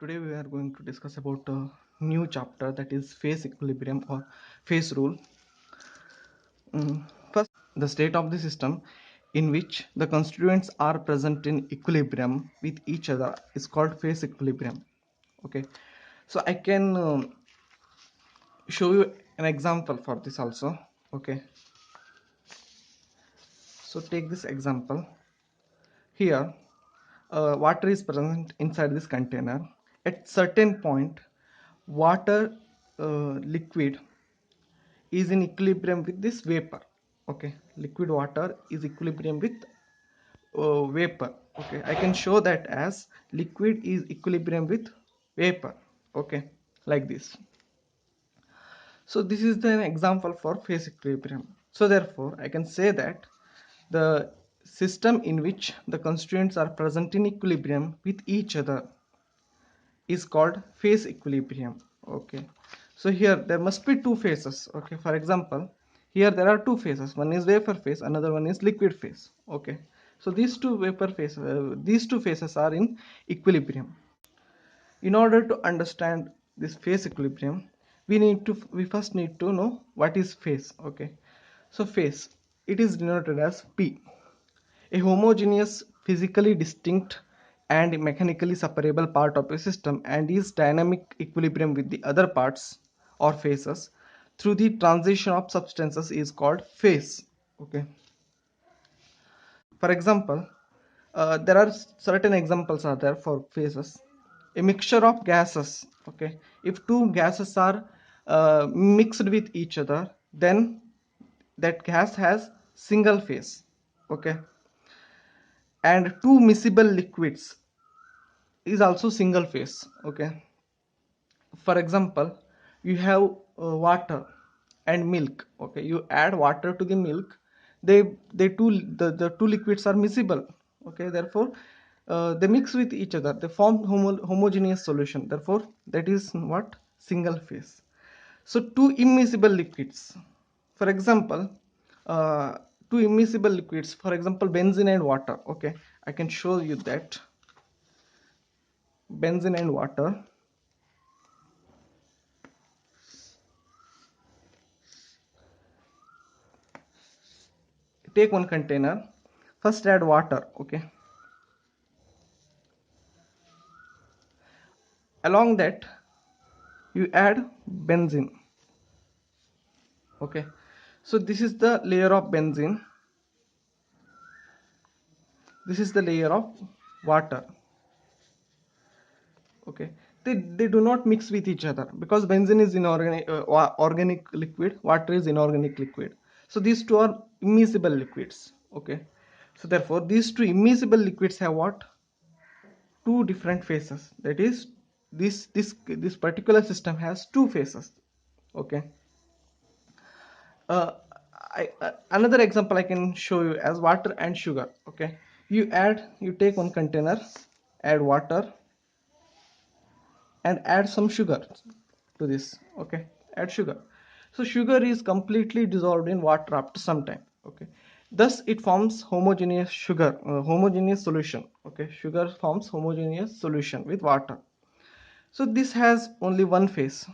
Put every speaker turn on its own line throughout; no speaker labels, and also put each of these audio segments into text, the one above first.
Today we are going to discuss about a new chapter, that is phase equilibrium or phase rule. First, the state of the system in which the constituents are present in equilibrium with each other is called phase equilibrium. Okay, so I can show you an example for this also. Okay, so take this example. Here water is present inside this container. At certain point, water liquid is in equilibrium with this vapor. Okay, liquid water is equilibrium with vapor. Okay, I can show that as liquid is equilibrium with vapor. Okay, like this. So this is an example for phase equilibrium. So therefore I can say that the system in which the constituents are present in equilibrium with each other is called phase equilibrium. Okay, so here there must be two phases. Okay, for example, here there are two phases, one is vapor phase, another one is liquid phase. Okay, so these two phases are in equilibrium. In order to understand this phase equilibrium, we first need to know what is phase. Okay, so phase, it is denoted as P, a homogeneous, physically distinct and mechanically separable part of a system, and is dynamic equilibrium with the other parts or phases through the transition of substances is called phase. Okay, for example, there are certain examples are there for phases. A mixture of gases. Okay, if two gases are mixed with each other, then that gas has single phase. Okay, and two miscible liquids is also single phase. Okay, for example, you have water and milk. Okay, you add water to the milk, the two liquids are miscible. Okay, therefore they mix with each other, they form homogeneous solution, therefore that is what, single phase. So two immiscible liquids, for example, uh, two immiscible liquids, for example benzene and water. Okay, I can show you that benzene and water. Take one container, first add water. Okay, along that you add benzene. Okay, so this is the layer of benzene, this is the layer of water. Okay, they do not mix with each other because benzene is inorganic, organic liquid, water is inorganic liquid, so these two are immiscible liquids. Okay, so therefore these two immiscible liquids have what, two different phases, that is this particular system has two phases. Okay, uh, another example I can show you as water and sugar. Okay, you take one container, add water and add some sugar to this. Okay, add sugar, so sugar is completely dissolved in water after some time. Okay, thus it forms homogeneous solution. Okay, sugar forms homogeneous solution with water, so this has only one phase.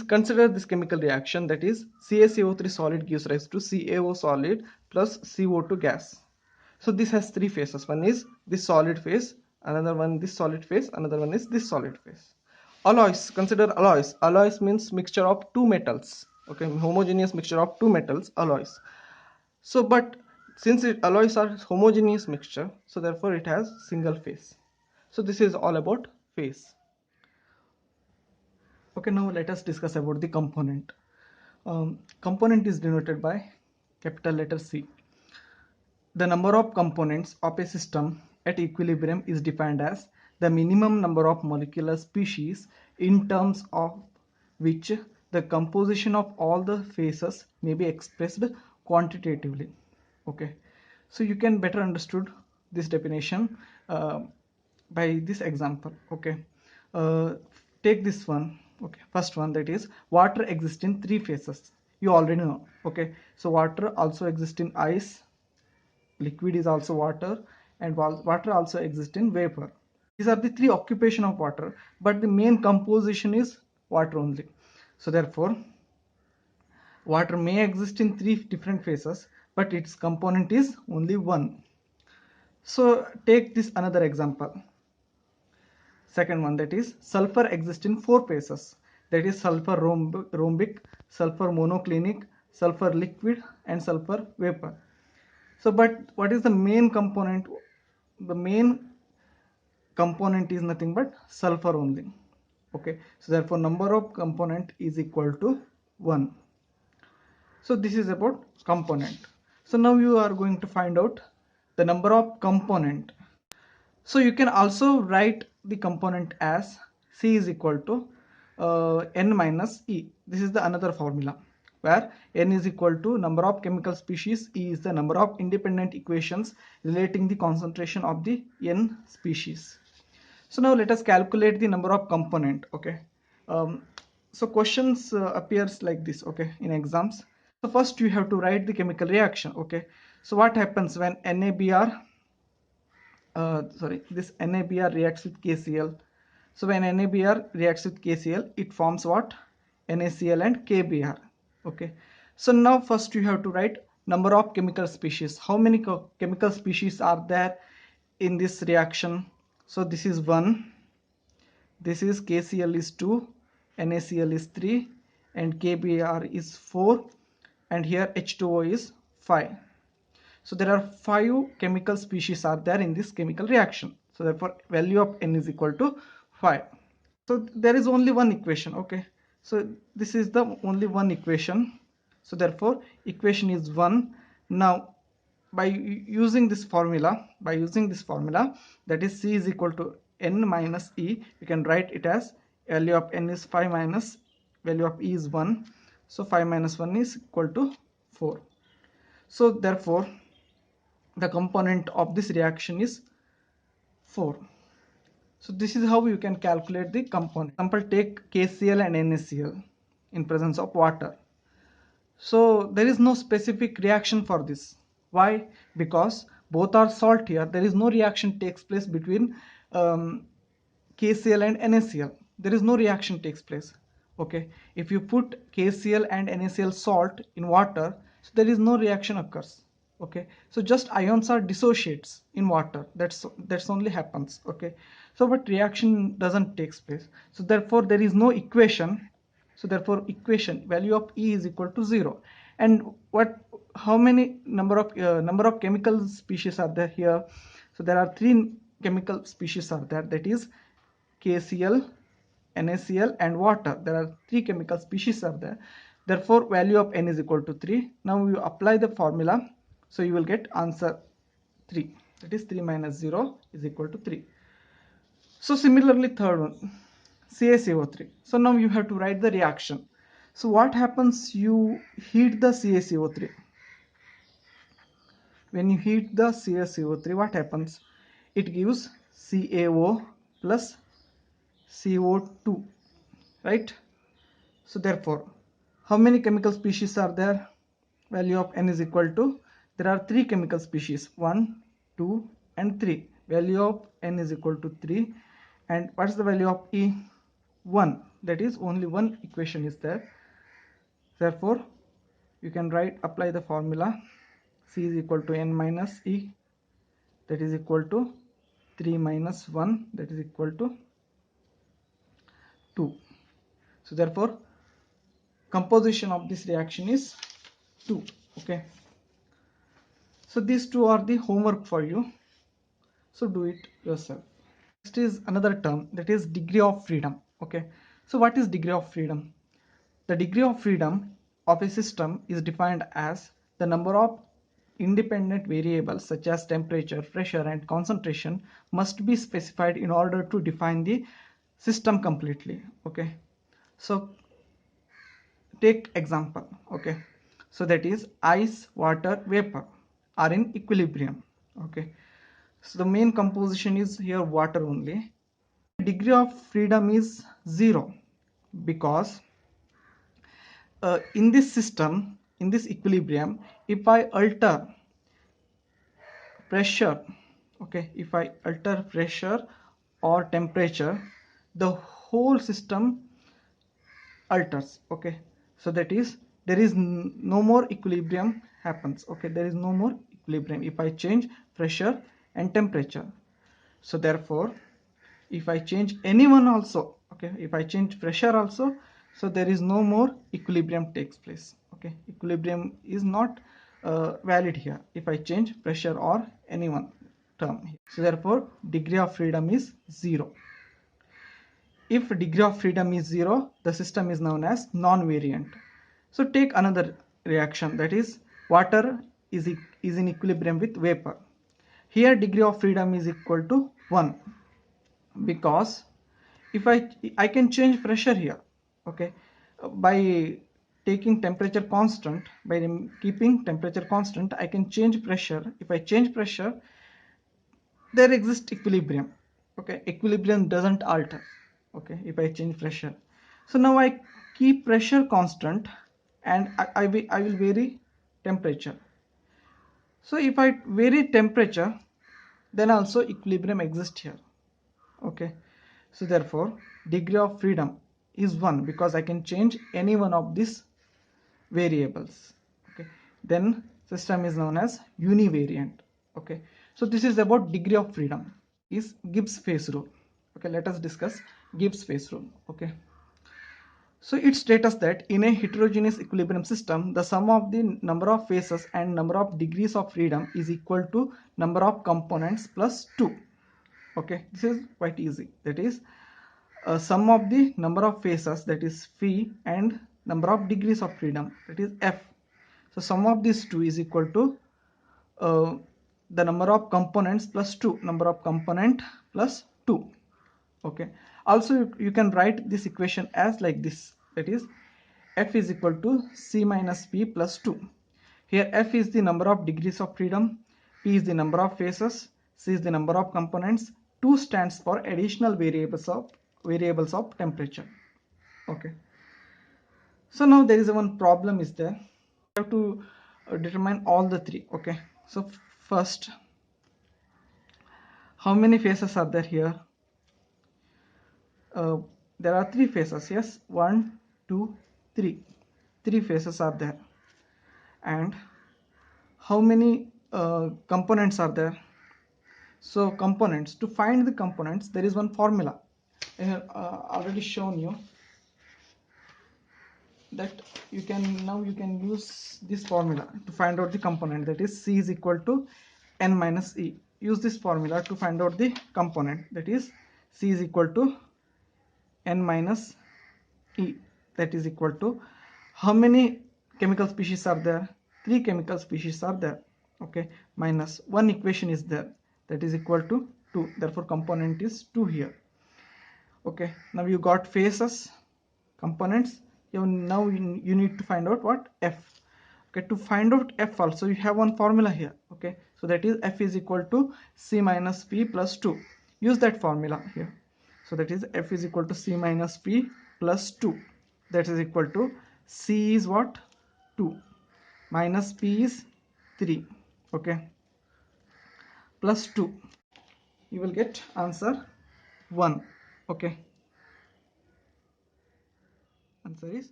Consider this chemical reaction, that is CaCO3 solid gives rise to CaO solid plus CO2 gas. So this has three phases. One is this solid phase, another one this solid phase, another one is this solid phase. Alloys, consider alloys. Alloys means mixture of two metals. Okay, homogeneous mixture of two metals, alloys. So but since alloys are homogeneous mixture, so therefore it has single phase. So this is all about phase. Okay, now let us discuss about the component. Component is denoted by capital letter C. The number of components of a system at equilibrium is defined as the minimum number of molecular species in terms of which the composition of all the phases may be expressed quantitatively. Okay, so you can better understood this definition by this example. Okay, uh, take this one. Okay, first one, that is water exists in three phases, you already know. Okay, so water also exists in ice, liquid is also water, and water also exists in vapor. These are the three occupation of water, but the main composition is water only. So therefore, water may exist in three different phases, but its component is only one. So take this another example. Second one, that is sulfur exists in four phases, that is sulfur rhombic, sulfur monoclinic, sulfur liquid, and sulfur vapor. So but what is the main component? The main component is nothing but sulfur only. Okay, so therefore number of component is equal to 1. So this is about component. So now you are going to find out the number of component. So you can also write the component as C is equal to N minus E. This is the another formula where N is equal to number of chemical species, E is the number of independent equations relating the concentration of the N species. So now let us calculate the number of component. Okay, so questions appears like this, okay, in exams. So first you have to write the chemical reaction. Okay, so what happens when this NaBr reacts with KCl. So when NaBr reacts with KCl, it forms what? NaCl and KBr. Okay, so now first you have to write number of chemical species. How many chemical species are there in this reaction? So this is 1, this is KCl is 2, NaCl is 3, and KBr is 4, and here H2O is 5. So there are 5 chemical species are there in this chemical reaction. So therefore value of N is equal to 5. So there is only one equation. Okay, so this is the only one equation. So therefore equation is 1. Now by using this formula, that is C is equal to N minus E, you can write it as value of N is 5 minus value of E is 1. So 5 minus 1 is equal to 4. So therefore the component of this reaction is 4. So this is how you can calculate the component. Example, take KCl and NaCl in presence of water. So there is no specific reaction for this. Why? Because both are salt here. There is no reaction takes place between KCl and NaCl. There is no reaction takes place. Okay, if you put KCl and NaCl salt in water, so there is no reaction occurs. Okay, so just ions are dissociates in water. That's only happens. Okay, so but reaction doesn't takes place. So therefore there is no equation. So therefore equation value of E is equal to 0. And how many number of chemical species are there here? So there are 3 chemical species are there, that is KCl, NaCl and water. There are 3 chemical species are there. Therefore value of N is equal to 3. Now you apply the formula, so you will get answer 3, that is 3 minus 0 is equal to 3. So similarly third one, CaCO3. So now you have to write the reaction. So what happens? You heat the CaCO3. When you heat the CaCO3, what happens? It gives CaO plus CO2, right? So therefore, how many chemical species are there? Value of N is equal to, there are 3 chemical species, 1, 2 and 3. Value of N is equal to 3. And what is the value of E? 1. That is only one equation is there. Therefore you can apply the formula. C is equal to N minus E, that is equal to 3 minus 1, that is equal to 2. So therefore composition of this reaction is 2. Okay, so these two are the homework for you, so do it yourself. Next is another term, that is degree of freedom. Okay, so what is degree of freedom? The degree of freedom of a system is defined as the number of independent variables such as temperature, pressure and concentration must be specified in order to define the system completely. Okay, so take example. Okay, so that is ice, water, vapor are in equilibrium. Okay, so the main composition is here water only. Degree of freedom is 0 because in this system, in this equilibrium, if I alter pressure, Okay, if I alter pressure or temperature, the whole system alters. Okay, so that is there is no more equilibrium happens. Okay, there is no more equilibrium if I change pressure and temperature. So therefore, if I change anyone also, okay, if I change pressure also, so there is no more equilibrium takes place. Okay, equilibrium is not valid here if I change pressure or anyone term here. So therefore degree of freedom is 0. If degree of freedom is 0, the system is known as non-variant. So take another reaction, that is water is in equilibrium with vapor. Here degree of freedom is equal to 1, because if I can change pressure here. Okay, by taking temperature constant, by keeping temperature constant, I can change pressure. If I change pressure, there exists equilibrium. Okay, equilibrium doesn't alter. Okay, if I change pressure, so now I keep pressure constant and I will vary temperature. So if I vary temperature, then also equilibrium exists here. Okay, so therefore degree of freedom is 1 because I can change any one of these variables. Okay, then system is known as univariant. Okay, so this is about degree of freedom. Is Gibbs phase rule. Okay, let us discuss Gibbs phase rule. Okay, so it states that in a heterogeneous equilibrium system, the sum of the number of phases and number of degrees of freedom is equal to number of components plus 2. Okay, this is quite easy. That is sum of the number of phases, that is phi, and number of degrees of freedom, that is f. So sum of these two is equal to the number of components plus 2, number of component plus 2. Okay, also you can write this equation as like this, that is f is equal to c minus p plus 2. Here f is the number of degrees of freedom, p is the number of phases, c is the number of components, 2 stands for additional variables of temperature. Okay, so now there is one problem is there. You have to determine all the three. Okay, so first, how many phases are there here? uh, there are 3 phases. Yes, 1 2 3, 3 phases are there. And how many components are there? So components, to find the components, there is one formula I have already shown you, that you can use this formula to find out the component, that is C is equal to n minus E. Use this formula to find out the component, that is C is equal to n minus E, that is equal to how many chemical species are there? 3 chemical species are there. Okay, minus one equation is there, that is equal to 2, therefore component is 2 here. Okay, now you got phases, components. Now you need to find out what f. Okay, to find out f also you have one formula here. Okay, so that is f is equal to c minus p plus 2. Use that formula here. So that is f is equal to c minus p plus 2, that is equal to c is what, 2, minus p is 3. Okay, plus 2, you will get answer 1. Okay, answer is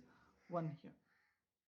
1 here.